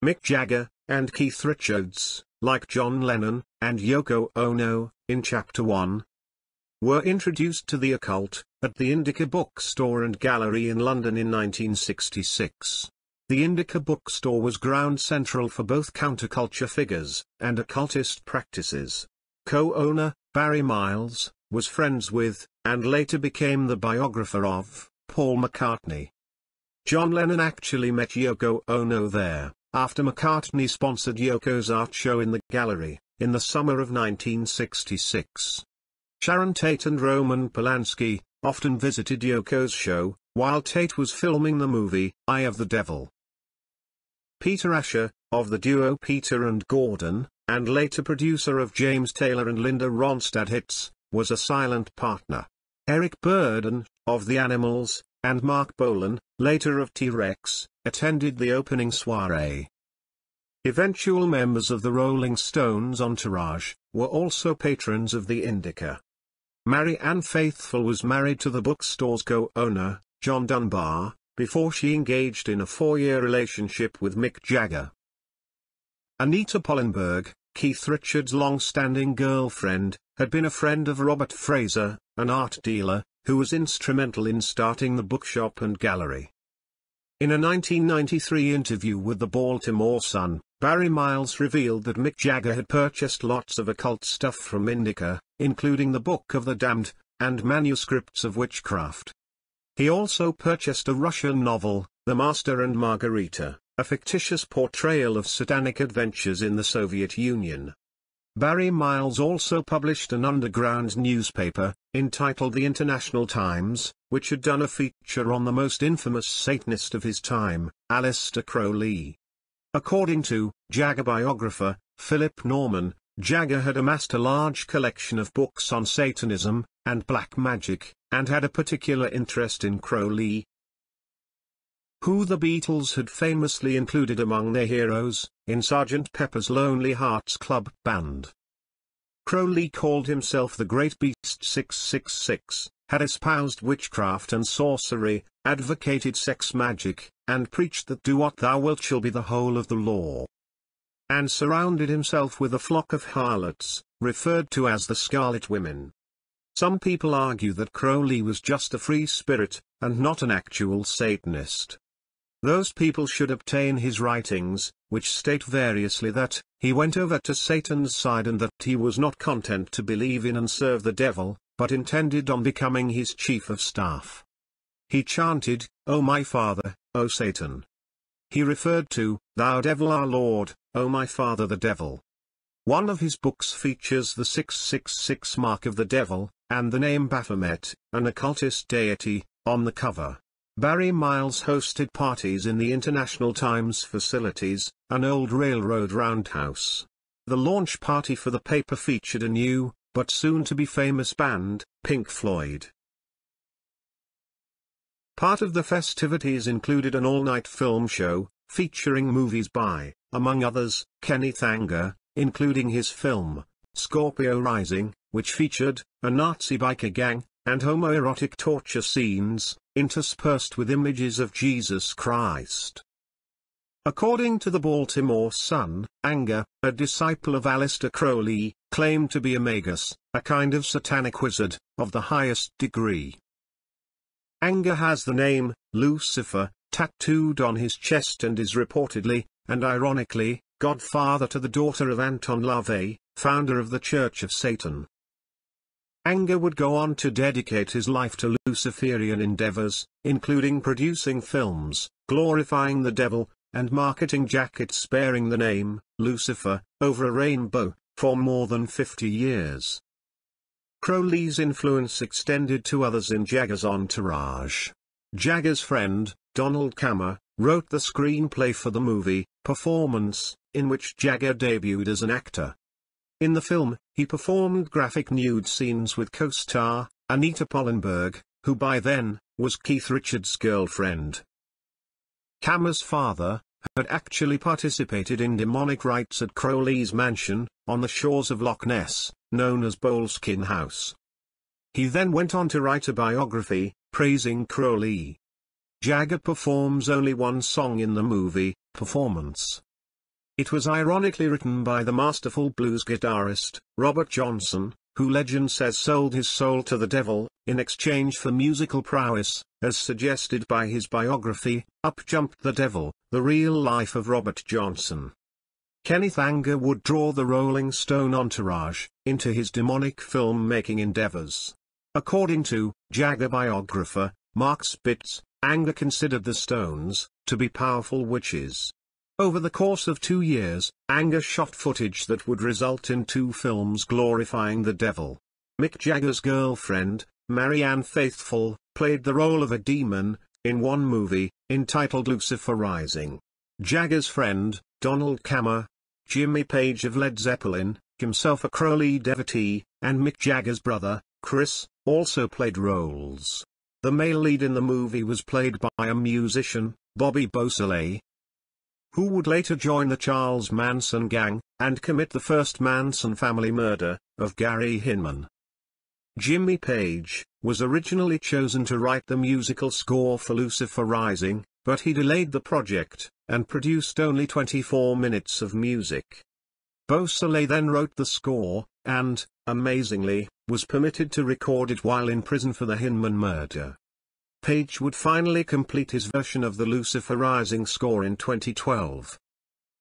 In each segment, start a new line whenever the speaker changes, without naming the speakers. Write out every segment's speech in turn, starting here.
Mick Jagger, and Keith Richards, like John Lennon and Yoko Ono, in Chapter 1, were introduced to the occult at the Indica Bookstore and Gallery in London in 1966. The Indica Bookstore was ground central for both counterculture figures and occultist practices. Co-owner, Barry Miles, was friends with, and later became the biographer of, Paul McCartney. John Lennon actually met Yoko Ono there, after McCartney sponsored Yoko's art show in the gallery, in the summer of 1966. Sharon Tate and Roman Polanski often visited Yoko's show, while Tate was filming the movie, Eye of the Devil. Peter Asher, of the duo Peter and Gordon, and later producer of James Taylor and Linda Ronstadt hits, was a silent partner. Eric Burdon, of The Animals, and Mark Bolan, later of T-Rex, attended the opening soiree. Eventual members of the Rolling Stones entourage were also patrons of the Indica. Mary Ann Faithfull was married to the bookstore's co-owner, John Dunbar, before she engaged in a 4-year relationship with Mick Jagger. Anita Pollenberg, Keith Richards' long-standing girlfriend, had been a friend of Robert Fraser, an art dealer, who was instrumental in starting the bookshop and gallery. In a 1993 interview with the Baltimore Sun, Barry Miles revealed that Mick Jagger had purchased lots of occult stuff from Indica, including the Book of the Damned, and manuscripts of witchcraft. He also purchased a Russian novel, The Master and Margarita, a fictitious portrayal of satanic adventures in the Soviet Union. Barry Miles also published an underground newspaper, entitled The International Times, which had done a feature on the most infamous Satanist of his time, Aleister Crowley. According to Jagger biographer Philip Norman, Jagger had amassed a large collection of books on Satanism and black magic, and had a particular interest in Crowley, who the Beatles had famously included among their heroes, in Sgt. Pepper's Lonely Hearts Club Band. Crowley called himself the Great Beast 666, had espoused witchcraft and sorcery, advocated sex magic, and preached that do what thou wilt shall be the whole of the law, and surrounded himself with a flock of harlots, referred to as the Scarlet Women. Some people argue that Crowley was just a free spirit, and not an actual Satanist. Those people should obtain his writings, which state variously that he went over to Satan's side and that he was not content to believe in and serve the devil, but intended on becoming his chief of staff. He chanted, "O my father, O Satan." He referred to, "Thou devil our Lord, O my father the devil." One of his books features the 666 mark of the devil, and the name Baphomet, an occultist deity, on the cover. Barry Miles hosted parties in the International Times facilities, an old railroad roundhouse. The launch party for the paper featured a new, but soon-to-be famous band, Pink Floyd. Part of the festivities included an all-night film show, featuring movies by, among others, Kenneth Anger, including his film, Scorpio Rising, which featured a Nazi biker gang, and homoerotic torture scenes, interspersed with images of Jesus Christ. According to the Baltimore Sun, Anger, a disciple of Aleister Crowley, claimed to be a magus, a kind of satanic wizard, of the highest degree. Anger has the name, Lucifer, tattooed on his chest and is reportedly, and ironically, godfather to the daughter of Anton LaVey, founder of the Church of Satan. Anger would go on to dedicate his life to Luciferian endeavors, including producing films, glorifying the devil, and marketing jackets bearing the name, Lucifer, over a rainbow, for more than 50 years. Crowley's influence extended to others in Jagger's entourage. Jagger's friend, Donald Cameron, wrote the screenplay for the movie, Performance, in which Jagger debuted as an actor. In the film, he performed graphic nude scenes with co-star, Anita Pollenberg, who by then, was Keith Richards' girlfriend. Cameron's father had actually participated in demonic rites at Crowley's mansion, on the shores of Loch Ness, known as Boleskine House. He then went on to write a biography, praising Crowley. Jagger performs only one song in the movie, Performance. It was ironically written by the masterful blues guitarist, Robert Johnson, who legend says sold his soul to the devil, in exchange for musical prowess, as suggested by his biography, Up Jumped the Devil, The Real Life of Robert Johnson. Kenneth Anger would draw the Rolling Stone entourage into his demonic film-making endeavors. According to Jagger biographer, Mark Spitz, Anger considered the Stones to be powerful witches. Over the course of 2 years, Anger shot footage that would result in 2 films glorifying the devil. Mick Jagger's girlfriend, Marianne Faithfull, played the role of a demon in one movie, entitled Lucifer Rising. Jagger's friend, Donald Cameron, Jimmy Page of Led Zeppelin, himself a Crowley devotee, and Mick Jagger's brother, Chris, also played roles. The male lead in the movie was played by a musician, Bobby Beausoleil, who would later join the Charles Manson gang, and commit the first Manson family murder, of Gary Hinman. Jimmy Page was originally chosen to write the musical score for Lucifer Rising, but he delayed the project, and produced only 24 minutes of music. Beausoleil then wrote the score, and, amazingly, was permitted to record it while in prison for the Hinman murder. Page would finally complete his version of the Lucifer Rising score in 2012.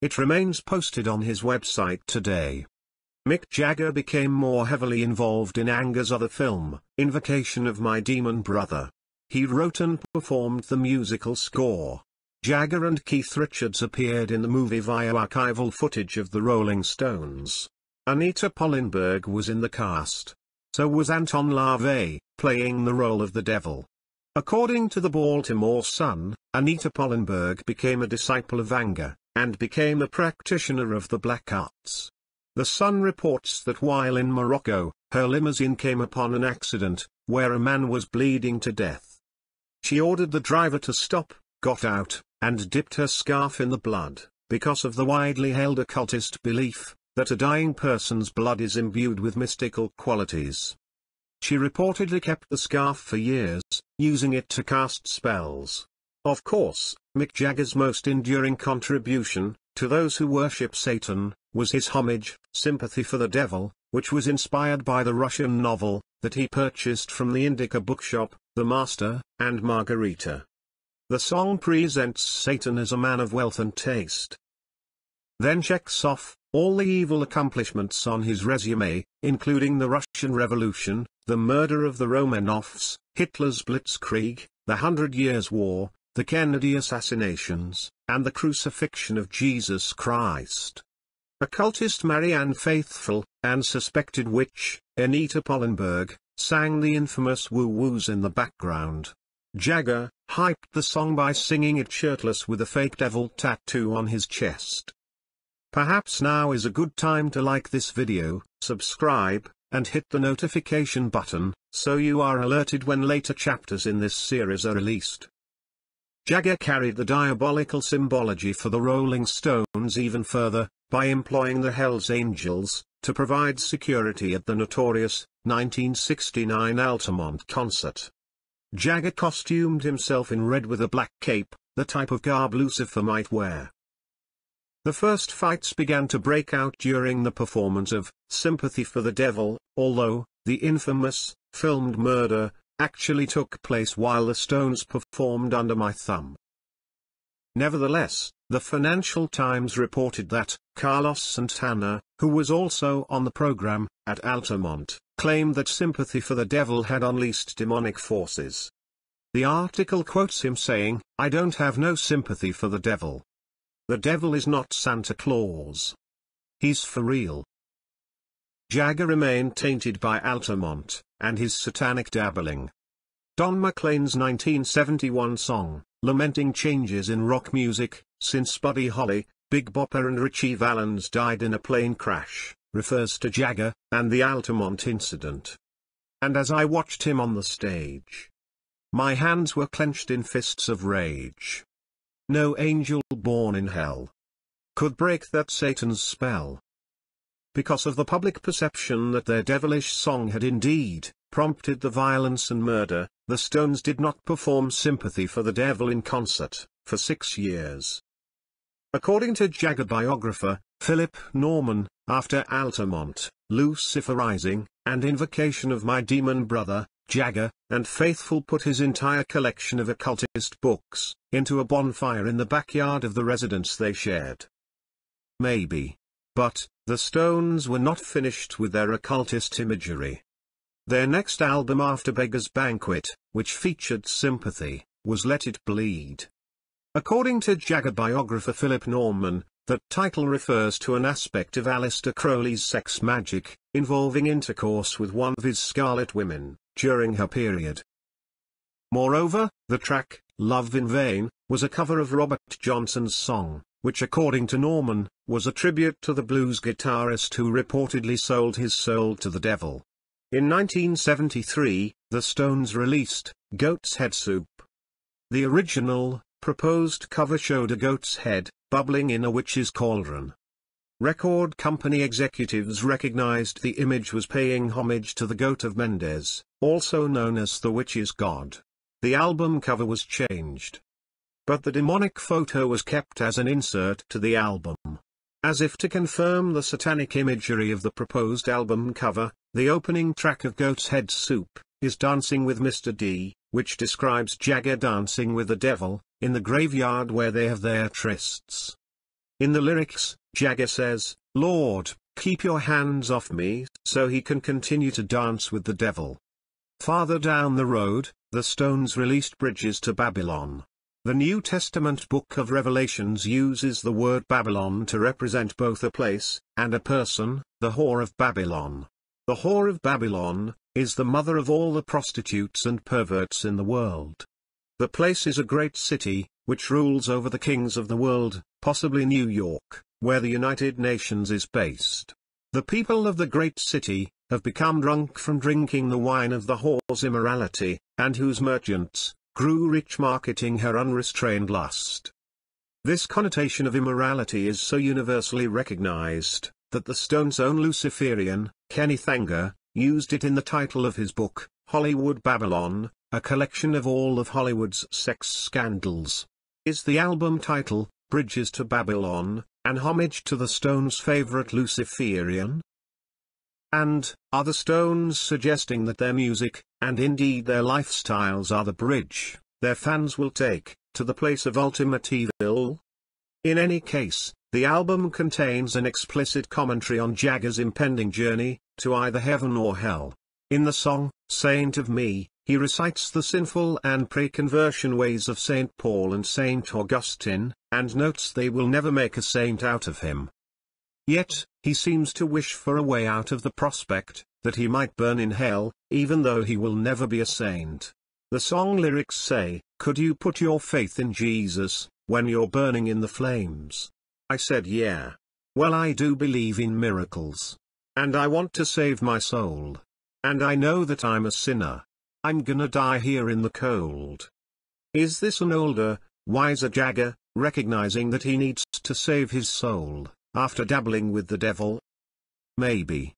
It remains posted on his website today. Mick Jagger became more heavily involved in Anger's other film, Invocation of My Demon Brother. He wrote and performed the musical score. Jagger and Keith Richards appeared in the movie via archival footage of the Rolling Stones. Anita Pallenberg was in the cast. So was Anton LaVey, playing the role of the devil. According to the Baltimore Sun, Anita Pallenberg became a disciple of Anger, and became a practitioner of the black arts. The Sun reports that while in Morocco, her limousine came upon an accident, where a man was bleeding to death. She ordered the driver to stop, got out, and dipped her scarf in the blood, because of the widely held occultist belief that a dying person's blood is imbued with mystical qualities. She reportedly kept the scarf for years, using it to cast spells. Of course, Mick Jagger's most enduring contribution, to those who worship Satan, was his homage, Sympathy for the Devil, which was inspired by the Russian novel that he purchased from the Indica bookshop, The Master and Margarita. The song presents Satan as a man of wealth and taste. Then checks off all the evil accomplishments on his resume, including the Russian Revolution, the murder of the Romanovs, Hitler's Blitzkrieg, the 100 Years' War, the Kennedy assassinations, and the crucifixion of Jesus Christ. Occultist Marianne Faithfull, and suspected witch, Anita Pallenberg, sang the infamous woo-woos in the background. Jagger hyped the song by singing it shirtless with a fake devil tattoo on his chest. Perhaps now is a good time to like this video, subscribe, and hit the notification button, so you are alerted when later chapters in this series are released. Jagger carried the diabolical symbology for the Rolling Stones even further, by employing the Hells Angels, to provide security at the notorious 1969 Altamont concert. Jagger costumed himself in red with a black cape, the type of garb Lucifer might wear. The first fights began to break out during the performance of Sympathy for the Devil, although the infamous, filmed murder actually took place while the Stones performed Under My Thumb. Nevertheless, the Financial Times reported that Carlos Santana, who was also on the program at Altamont, claimed that Sympathy for the Devil had unleashed demonic forces. The article quotes him saying, "I don't have no sympathy for the devil. The devil is not Santa Claus. He's for real." Jagger remained tainted by Altamont and his satanic dabbling. Don McLean's 1971 song, lamenting changes in rock music, since Buddy Holly, Big Bopper and Ritchie Valens died in a plane crash, refers to Jagger and the Altamont incident. "And as I watched him on the stage, my hands were clenched in fists of rage. No angel born in hell could break that Satan's spell." Because of the public perception that their devilish song had indeed prompted the violence and murder, the Stones did not perform Sympathy for the Devil in concert for 6 years. According to Jagger biographer, Philip Norman, after Altamont, Luciferizing, and Invocation of My Demon Brother, Jagger, and Faithful put his entire collection of occultist books into a bonfire in the backyard of the residence they shared. Maybe. But, the Stones were not finished with their occultist imagery. Their next album after Beggar's Banquet, which featured Sympathy, was Let It Bleed. According to Jagger biographer Philip Norman, that title refers to an aspect of Aleister Crowley's sex magic, involving intercourse with one of his Scarlet Women, during her period. Moreover, the track, Love in Vain, was a cover of Robert Johnson's song, which according to Norman, was a tribute to the blues guitarist who reportedly sold his soul to the devil. In 1973, the Stones released, Goat's Head Soup. The original, proposed cover showed a goat's head, bubbling in a witch's cauldron. Record company executives recognized the image was paying homage to the Goat of Mendes, also known as the witch's god. The album cover was changed. But the demonic photo was kept as an insert to the album. As if to confirm the satanic imagery of the proposed album cover, the opening track of Goat's Head Soup is Dancing with Mr. D, which describes Jagger dancing with the devil, in the graveyard where they have their trysts. In the lyrics, Jagger says, "Lord, keep your hands off me," so he can continue to dance with the devil. Farther down the road, the Stones released Bridges to Babylon. The New Testament book of Revelations uses the word Babylon to represent both a place and a person, the Whore of Babylon. The Whore of Babylon is the mother of all the prostitutes and perverts in the world. The place is a great city, which rules over the kings of the world, possibly New York, where the United Nations is based. The people of the great city have become drunk from drinking the wine of the whore's immorality, and whose merchants grew rich marketing her unrestrained lust. This connotation of immorality is so universally recognized, that the Stones' own Luciferian, Kenneth, used it in the title of his book, Hollywood Babylon, a collection of all of Hollywood's sex scandals. Is the album title, Bridges to Babylon, an homage to the Stones' favorite Luciferian? And, are the Stones suggesting that their music, and indeed their lifestyles are the bridge their fans will take to the place of ultimate evil? In any case, the album contains an explicit commentary on Jagger's impending journey to either heaven or hell. In the song, Saint of Me, he recites the sinful and pre-conversion ways of St. Paul and St. Augustine, and notes they will never make a saint out of him. Yet, he seems to wish for a way out of the prospect that he might burn in hell, even though he will never be a saint. The song lyrics say, "Could you put your faith in Jesus, when you're burning in the flames?" I said yeah. Well, I do believe in miracles. And I want to save my soul. And I know that I'm a sinner. I'm gonna die here in the cold. Is this an older, wiser Jagger, recognizing that he needs to save his soul, after dabbling with the devil? Maybe.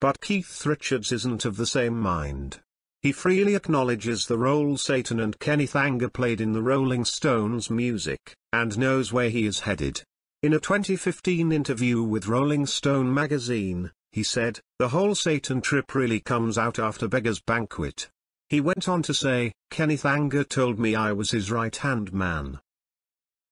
But Keith Richards isn't of the same mind. He freely acknowledges the role Satan and Kenneth played in the Rolling Stones' music, and knows where he is headed. In a 2015 interview with Rolling Stone magazine, he said, "The whole Satan trip really comes out after Beggar's Banquet." He went on to say, "Kenneth told me I was his right-hand man."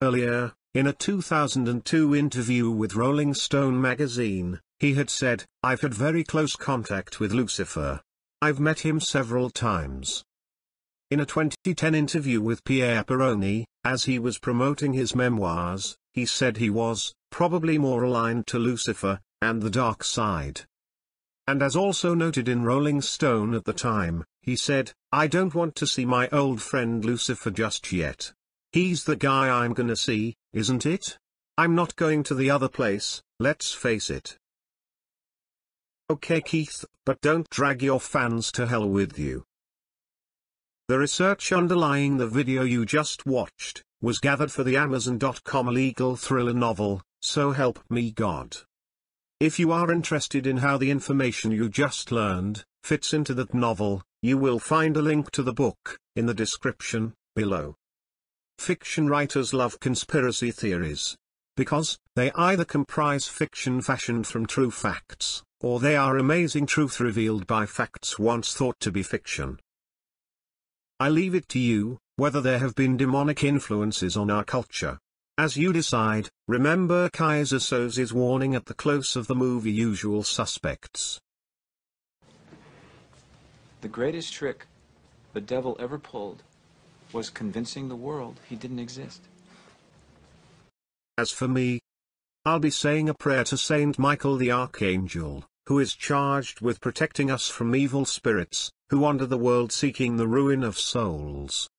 Earlier, in a 2002 interview with Rolling Stone magazine, he had said, "I've had very close contact with Lucifer. I've met him several times." In a 2010 interview with Pierre Peroni, as he was promoting his memoirs, he said he was, probably more aligned to Lucifer, and the dark side. And as also noted in Rolling Stone at the time, he said, "I don't want to see my old friend Lucifer just yet. He's the guy I'm gonna see, isn't it? I'm not going to the other place, let's face it." Okay Keith, but don't drag your fans to hell with you. The research underlying the video you just watched was gathered for the Amazon.com legal thriller novel, So Help Me God. If you are interested in how the information you just learned fits into that novel, you will find a link to the book in the description below. Fiction writers love conspiracy theories. because they either comprise fiction fashioned from true facts, or they are amazing truth revealed by facts once thought to be fiction. I leave it to you, whether there have been demonic influences on our culture. As you decide, remember Kaiser Soze's warning at the close of the movie Usual Suspects.
The greatest trick the devil ever pulled was convincing the world he didn't exist.
As for me, I'll be saying a prayer to Saint Michael the Archangel, who is charged with protecting us from evil spirits, who wander the world seeking the ruin of souls.